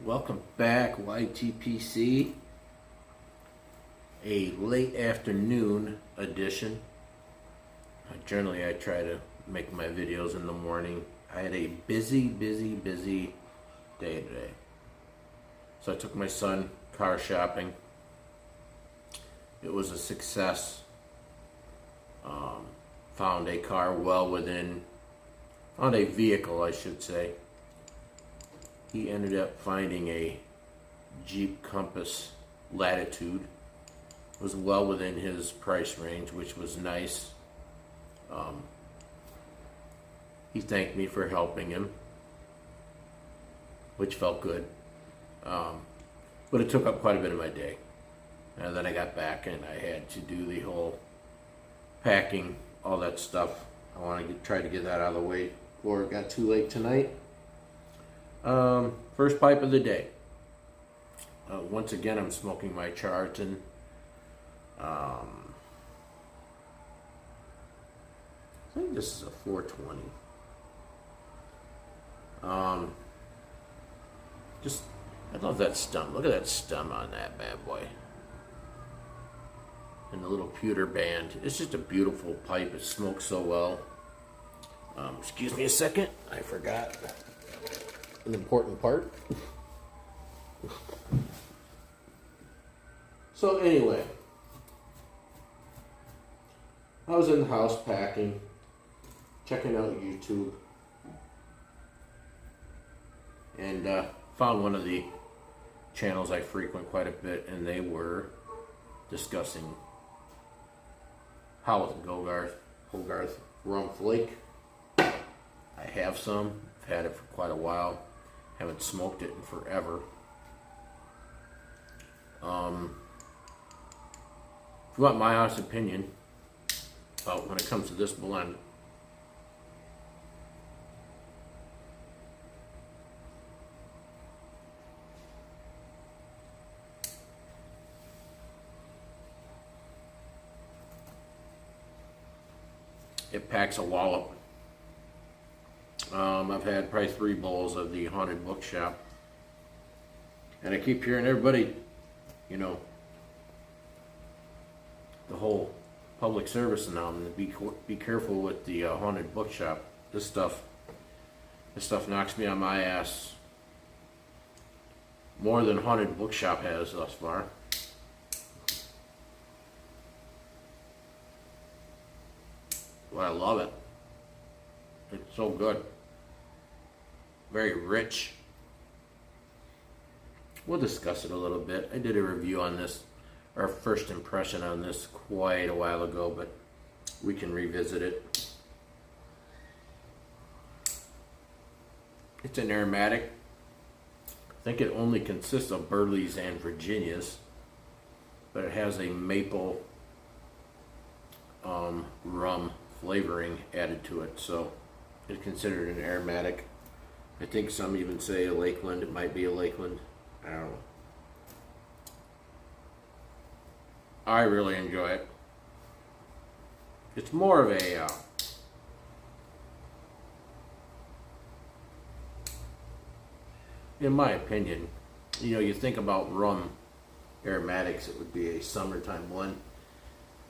Welcome back, YTPC. A late afternoon edition. Generally, I try to make my videos in the morning. I had a busy day today. So I took my son car shopping. It was a success. Found a car found a vehicle, I should say. He ended up finding a Jeep Compass Latitude. It was well within his price range, which was nice. He thanked me for helping him, which felt good. But it took up quite a bit of my day. And then I got back and I had to do the whole packing, all that stuff. I want to try to get that out of the way before it got too late tonight. First pipe of the day. Once again, I'm smoking my Charlton. I think this is a 420. I love that stem. Look at that stem on that bad boy. And the little pewter band. It's just a beautiful pipe. It smokes so well. Excuse me a second. I forgot an important part. So anyway, I was in the house packing, checking out YouTube, and found one of the channels I frequent quite a bit, and they were discussing Howth and Hogarth Rum Flake. I have some. I've had it for quite a while. Haven't smoked it in forever. If you want my honest opinion about when it comes to this blend, it packs a wallop. I've had probably 3 bowls of the Haunted Bookshop, and I keep hearing everybody, you know, the whole public service announcement, be careful with the Haunted Bookshop. This stuff knocks me on my ass more than Haunted Bookshop has thus far. But I love it. It's so good. Very rich. We'll discuss it a little bit. I did a review on this, our first impression on this quite a while ago, but we can revisit it. It's an aromatic. I think it only consists of Burleys and Virginias, but it has a maple rum flavoring added to it, so it's considered an aromatic. I think some even say a Lakeland. It might be a Lakeland. I don't know. I really enjoy it. It's more of a in my opinion, you know, you think about rum aromatics, it would be a summertime blend.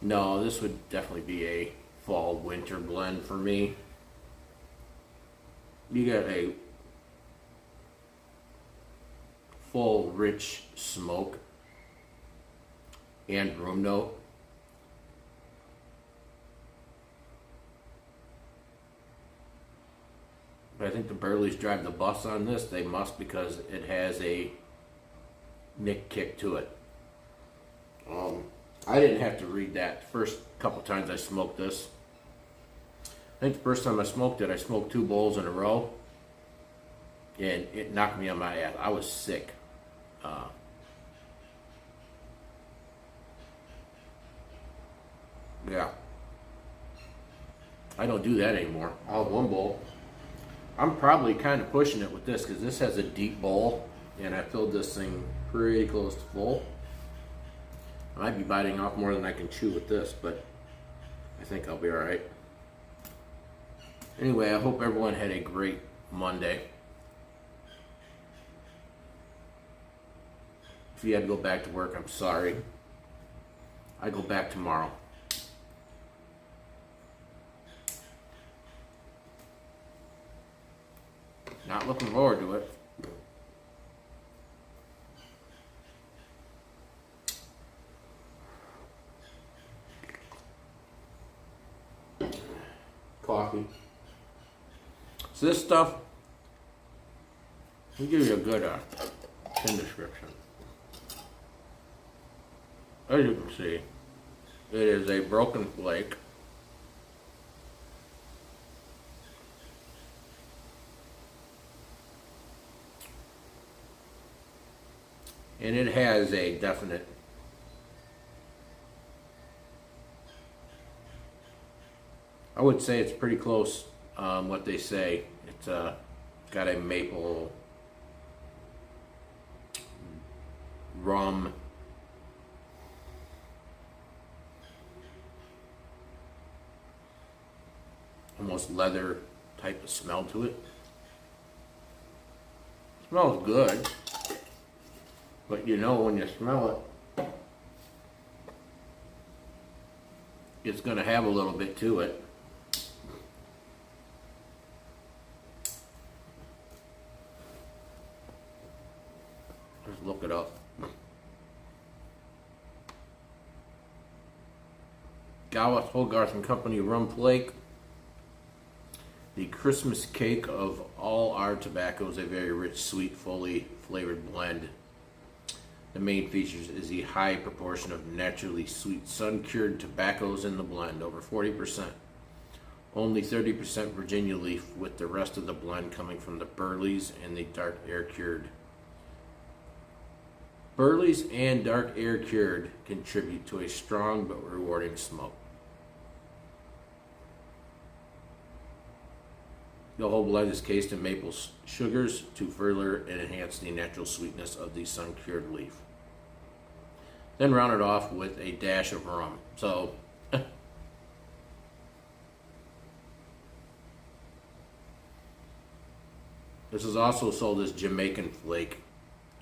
No, this would definitely be a fall winter blend for me. You got a full rich smoke and room note. But I think the Burleys drive the bus on this. They must, because it has a nick kick to it. I didn't have to read that the first couple times I smoked this. I think the first time I smoked it, I smoked 2 bowls in a row, and it knocked me on my ass. I was sick. Yeah. I don't do that anymore. I'll have 1 bowl. I'm probably kind of pushing it with this because this has a deep bowl, and I filled this thing pretty close to full. I might be biting off more than I can chew with this, but I think I'll be alright. Anyway, I hope everyone had a great Monday. If you had to go back to work, I'm sorry. I go back tomorrow. Not looking forward to it. Coffee. So this stuff, I'll give you a good tin description. As you can see, it is a broken flake. And it has a definite I would say it's pretty close what they say. It's got a maple rum almost leather type of smell to it. Smells good, but you know when you smell it, it's going to have a little bit to it. Let's look it up. Gawith Hogarth and Company Rum Flake. The Christmas cake of all our tobaccos, a very rich, sweet, fully flavored blend. The main features is the high proportion of naturally sweet, sun-cured tobaccos in the blend, over 40%. Only 30% Virginia leaf, with the rest of the blend coming from the burleys and the dark air-cured. Burleys and dark air-cured contribute to a strong but rewarding smoke. The whole blend is cased in maple sugars to further enhance the natural sweetness of the sun-cured leaf. Then round it off with a dash of rum. So, this is also sold as Jamaican flake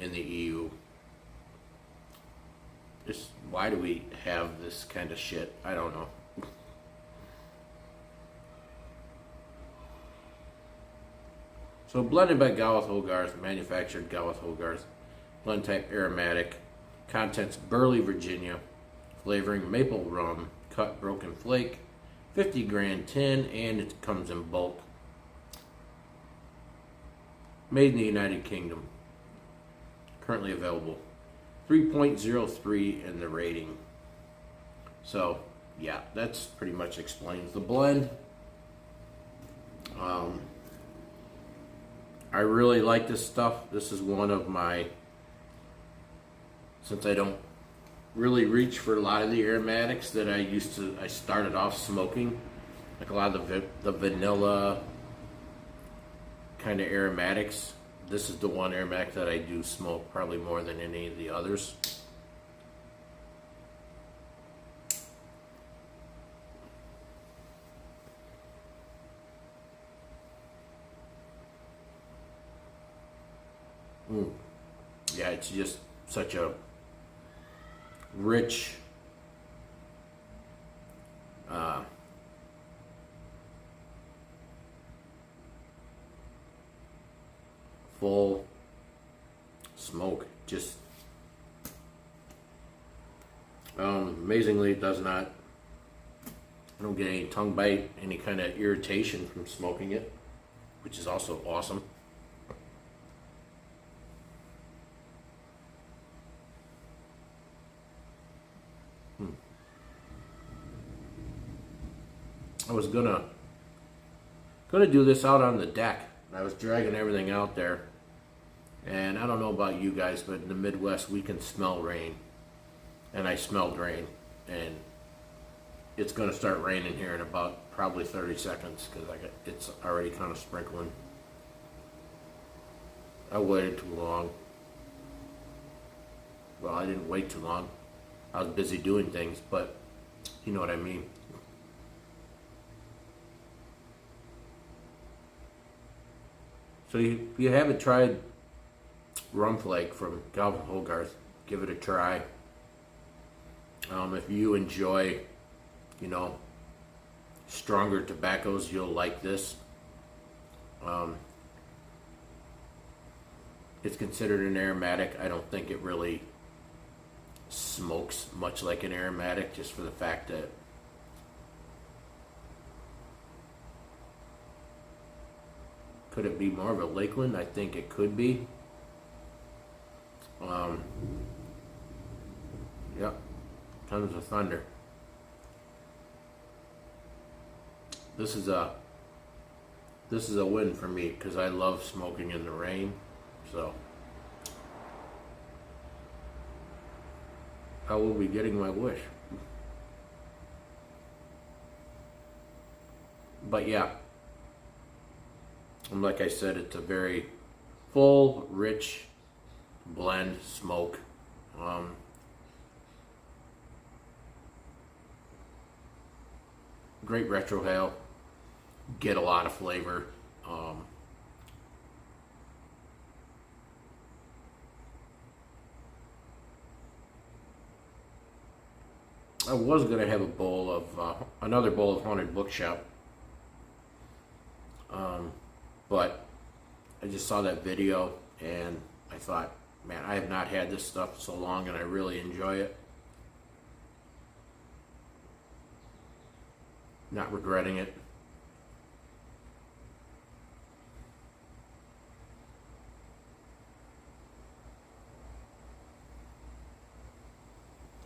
in the EU. Why do we have this kind of shit? I don't know. So blended by Gawith Hogarth, manufactured Gawith Hogarth, blend type aromatic, contents Burley, Virginia, flavoring maple rum, cut broken flake, 50 gram tin, and it comes in bulk. Made in the United Kingdom. Currently available. 3.03 in the rating. So yeah, that's pretty much explains the blend. I really like this stuff. This is one of my, since I don't really reach for a lot of the aromatics that I started off smoking, like a lot of the vanilla kind of aromatics. This is the one aromatic that I do smoke probably more than any of the others. Yeah, it's just such a rich, full smoke. Just amazingly, it does not. I don't get any tongue bite, any kind of irritation from smoking it, which is also awesome. I was gonna do this out on the deck. I was dragging everything out there, and I don't know about you guys, but in the Midwest we can smell rain, and I smelled rain, and it's gonna start raining here in about probably 30 seconds because it's already kind of sprinkling. I waited too long. Well, I didn't wait too long. I was busy doing things, but you know what I mean. So if you haven't tried Rum Flake from Gawith Hogarth, give it a try. If you enjoy, stronger tobaccos, you'll like this. It's considered an aromatic. I don't think it really smokes much like an aromatic, just for the fact that could it be more of a Lakeland? I think it could be. Yep, tons of thunder. This is a win for me because I love smoking in the rain. So I will be getting my wish. But yeah, and like I said, it's a very full, rich blend smoke. Great retrohale. Get a lot of flavor. I was gonna have another bowl of Haunted Bookshop, but I just saw that video and I thought, man, I have not had this stuff so long and I really enjoy it. Not regretting it.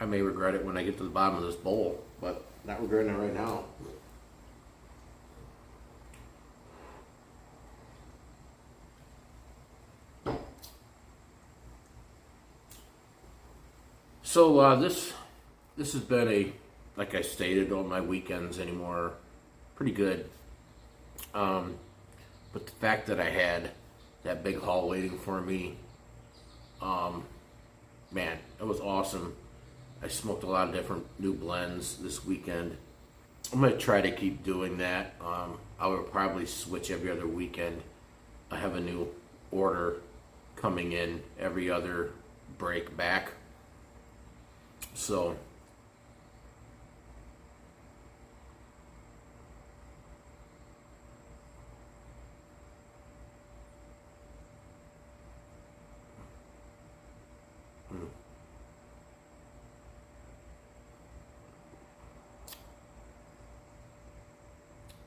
I may regret it when I get to the bottom of this bowl, but not regretting it right now. So this has been like I stated, on my weekends anymore, pretty good. But the fact that I had that big haul waiting for me, man, it was awesome. I smoked a lot of different new blends this weekend. I'm going to try to keep doing that. I will probably switch every other weekend. I have a new order coming in every other break back. So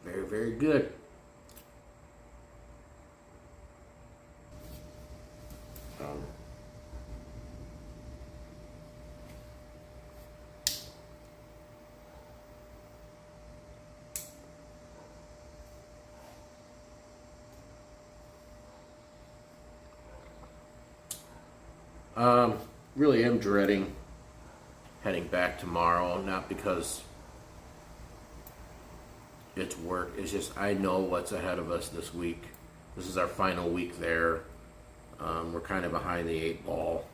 very, very good. Really am dreading heading back tomorrow, not because it's work, it's just I know what's ahead of us this week. This is our final week there. We're kind of behind the 8 ball,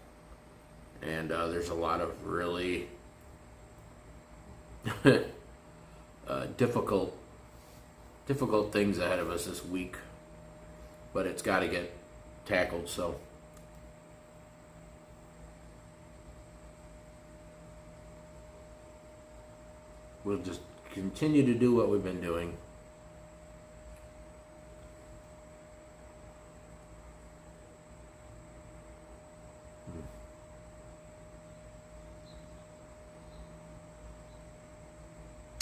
and there's a lot of really difficult things ahead of us this week, but it's got to get tackled. So we'll just continue to do what we've been doing.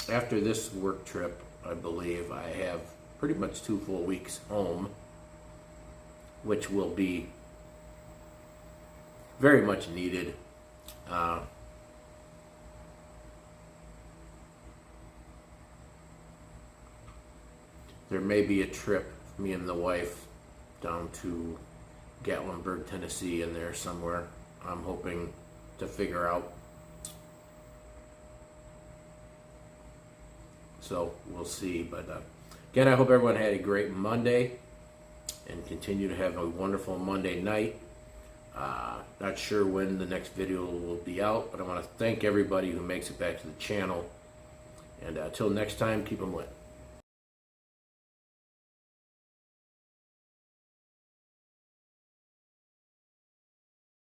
After this work trip, I believe I have pretty much 2 full weeks home, which will be very much needed. There may be a trip, me and the wife, down to Gatlinburg, Tennessee, in there somewhere. I'm hoping to figure out. So we'll see. But again, I hope everyone had a great Monday and continue to have a wonderful Monday night. Not sure when the next video will be out, but I want to thank everybody who makes it back to the channel. And until next time, keep them lit.